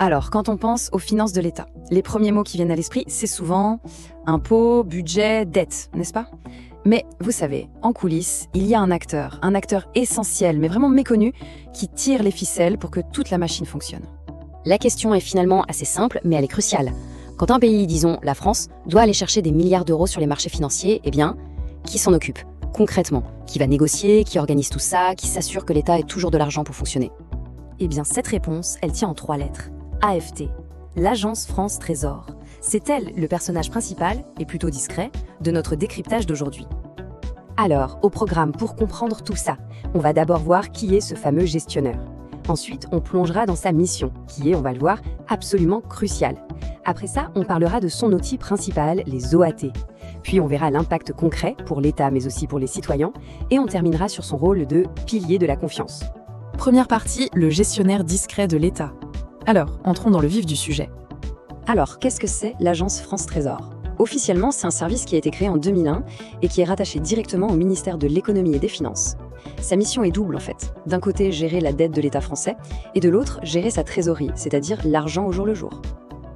Alors, quand on pense aux finances de l'État, les premiers mots qui viennent à l'esprit, c'est souvent impôts, budget, dette, n'est-ce pas? Mais vous savez, en coulisses, il y a un acteur essentiel, mais vraiment méconnu, qui tire les ficelles pour que toute la machine fonctionne. La question est finalement assez simple, mais elle est cruciale. Quand un pays, disons la France, doit aller chercher des milliards d'euros sur les marchés financiers, eh bien, qui s'en occupe concrètement? Qui va négocier? Qui organise tout ça? Qui s'assure que l'État ait toujours de l'argent pour fonctionner? Eh bien, cette réponse, elle tient en 3 lettres. AFT, l'Agence France Trésor. C'est elle le personnage principal, et plutôt discret, de notre décryptage d'aujourd'hui. Alors, au programme pour comprendre tout ça, on va d'abord voir qui est ce fameux gestionnaire. Ensuite, on plongera dans sa mission, qui est, on va le voir, absolument cruciale. Après ça, on parlera de son outil principal, les OAT. Puis on verra l'impact concret pour l'État, mais aussi pour les citoyens, et on terminera sur son rôle de pilier de la confiance. Première partie, le gestionnaire discret de l'État. Alors, entrons dans le vif du sujet. Alors, qu'est-ce que c'est l'Agence France Trésor? Officiellement, c'est un service qui a été créé en 2001 et qui est rattaché directement au ministère de l'Économie et des Finances. Sa mission est double en fait. D'un côté, gérer la dette de l'État français et de l'autre, gérer sa trésorerie, c'est-à-dire l'argent au jour le jour.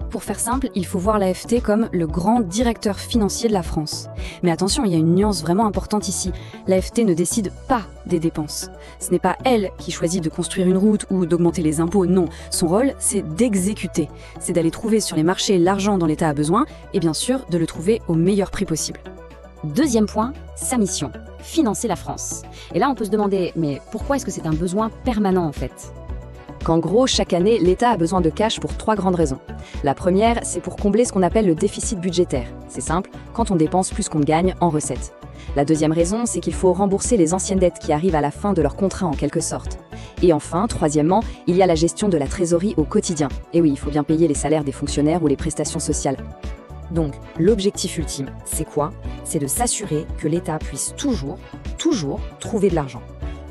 Pour faire simple, il faut voir l'AFT comme le grand directeur financier de la France. Mais attention, il y a une nuance vraiment importante ici. L'AFT ne décide pas des dépenses. Ce n'est pas elle qui choisit de construire une route ou d'augmenter les impôts, non. Son rôle, c'est d'exécuter. C'est d'aller trouver sur les marchés l'argent dont l'État a besoin et bien sûr de le trouver au meilleur prix possible. Deuxième point, sa mission, financer la France. Et là, on peut se demander, mais pourquoi est-ce que c'est un besoin permanent en fait? Qu'en gros, chaque année, l'État a besoin de cash pour 3 grandes raisons. La première, c'est pour combler ce qu'on appelle le déficit budgétaire. C'est simple, quand on dépense plus qu'on ne gagne en recettes. La deuxième raison, c'est qu'il faut rembourser les anciennes dettes qui arrivent à la fin de leur contrat en quelque sorte. Et enfin, troisièmement, il y a la gestion de la trésorerie au quotidien. Et oui, il faut bien payer les salaires des fonctionnaires ou les prestations sociales. Donc, l'objectif ultime, c'est quoi? C'est de s'assurer que l'État puisse toujours trouver de l'argent.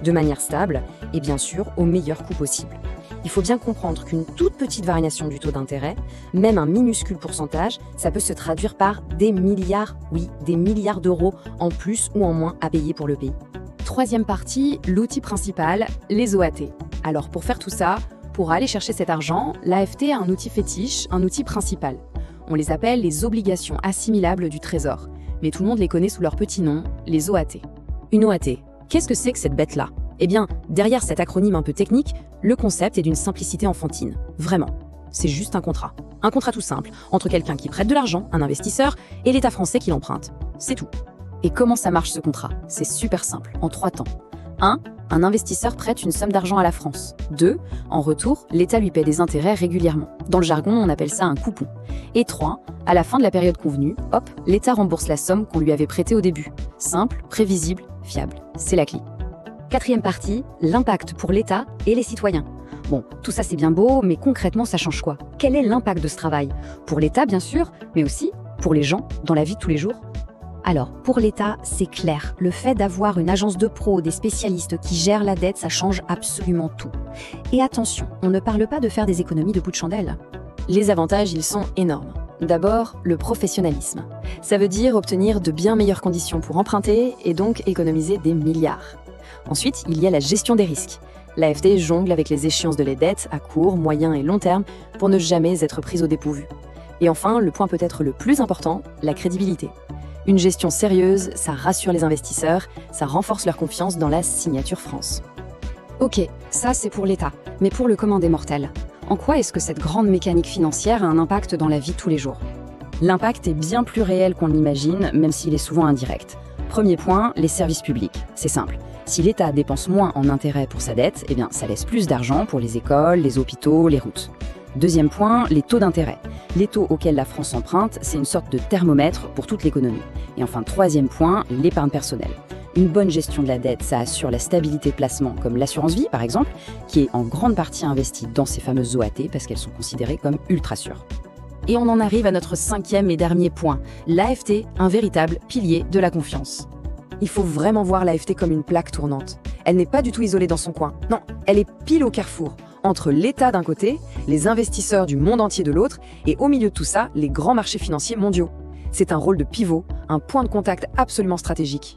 De manière stable et bien sûr au meilleur coût possible. Il faut bien comprendre qu'une toute petite variation du taux d'intérêt, même un minuscule pourcentage, ça peut se traduire par des milliards, oui, des milliards d'euros en plus ou en moins à payer pour le pays. Troisième partie, l'outil principal, les OAT. Alors pour faire tout ça, pour aller chercher cet argent, l'AFT a un outil fétiche, un outil principal. On les appelle les obligations assimilables du Trésor. Mais tout le monde les connaît sous leur petit nom, les OAT. Une OAT, qu'est-ce que c'est que cette bête-là? Eh bien, derrière cet acronyme un peu technique, le concept est d'une simplicité enfantine. Vraiment. C'est juste un contrat. Un contrat tout simple, entre quelqu'un qui prête de l'argent, un investisseur, et l'État français qui l'emprunte. C'est tout. Et comment ça marche ce contrat? C'est super simple, en 3 temps. 1. Un investisseur prête une somme d'argent à la France. 2. En retour, l'État lui paie des intérêts régulièrement. Dans le jargon, on appelle ça un coupon. Et 3. À la fin de la période convenue, hop, l'État rembourse la somme qu'on lui avait prêtée au début. Simple, prévisible, fiable. C'est la clé. Quatrième partie, l'impact pour l'État et les citoyens. Bon, tout ça c'est bien beau, mais concrètement ça change quoi? Quel est l'impact de ce travail? Pour l'État bien sûr, mais aussi pour les gens dans la vie de tous les jours. Alors, pour l'État, c'est clair. Le fait d'avoir une agence de pros, des spécialistes qui gèrent la dette, ça change absolument tout. Et attention, on ne parle pas de faire des économies de bout de chandelle. Les avantages, ils sont énormes. D'abord, le professionnalisme. Ça veut dire obtenir de bien meilleures conditions pour emprunter et donc économiser des milliards. Ensuite, il y a la gestion des risques. L'AFT jongle avec les échéances de les dettes à court, moyen et long terme pour ne jamais être prise au dépourvu. Et enfin, le point peut-être le plus important, la crédibilité. Une gestion sérieuse, ça rassure les investisseurs, ça renforce leur confiance dans la signature France. Ok, ça c'est pour l'État, mais pour le commun des mortels, en quoi est-ce que cette grande mécanique financière a un impact dans la vie de tous les jours? L'impact est bien plus réel qu'on l'imagine, même s'il est souvent indirect. Premier point, les services publics. C'est simple. Si l'État dépense moins en intérêts pour sa dette, eh bien, ça laisse plus d'argent pour les écoles, les hôpitaux, les routes. Deuxième point, les taux d'intérêt. Les taux auxquels la France emprunte, c'est une sorte de thermomètre pour toute l'économie. Et enfin, troisième point, l'épargne personnelle. Une bonne gestion de la dette, ça assure la stabilité de placement, comme l'assurance vie par exemple, qui est en grande partie investie dans ces fameuses OAT parce qu'elles sont considérées comme ultra sûres. Et on en arrive à notre 5e et dernier point, l'AFT, un véritable pilier de la confiance. Il faut vraiment voir l'AFT comme une plaque tournante. Elle n'est pas du tout isolée dans son coin. Non, elle est pile au carrefour, entre l'État d'un côté, les investisseurs du monde entier de l'autre, et au milieu de tout ça, les grands marchés financiers mondiaux. C'est un rôle de pivot, un point de contact absolument stratégique.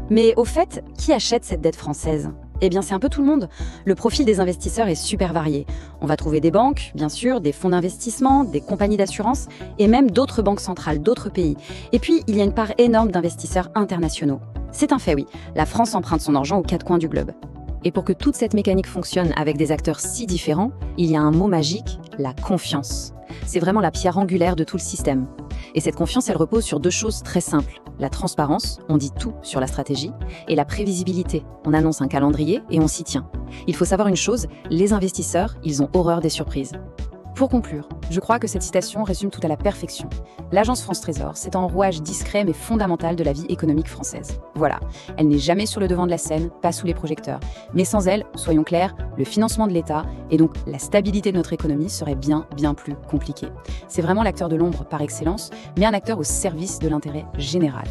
Mais au fait, qui achète cette dette française? Eh bien, c'est un peu tout le monde. Le profil des investisseurs est super varié. On va trouver des banques, bien sûr, des fonds d'investissement, des compagnies d'assurance et même d'autres banques centrales, d'autres pays. Et puis, il y a une part énorme d'investisseurs internationaux. C'est un fait, oui. La France emprunte son argent aux quatre coins du globe. Et pour que toute cette mécanique fonctionne avec des acteurs si différents, il y a un mot magique, la confiance. C'est vraiment la pierre angulaire de tout le système. Et cette confiance, elle repose sur deux choses très simples. La transparence, on dit tout sur la stratégie, et la prévisibilité. On annonce un calendrier et on s'y tient. Il faut savoir une chose, les investisseurs, ils ont horreur des surprises. Pour conclure, je crois que cette citation résume tout à la perfection. L'Agence France Trésor, c'est un rouage discret mais fondamental de la vie économique française. Voilà, elle n'est jamais sur le devant de la scène, pas sous les projecteurs. Mais sans elle, soyons clairs, le financement de l'État et donc la stabilité de notre économie serait bien plus compliqué. C'est vraiment l'acteur de l'ombre par excellence, mais un acteur au service de l'intérêt général.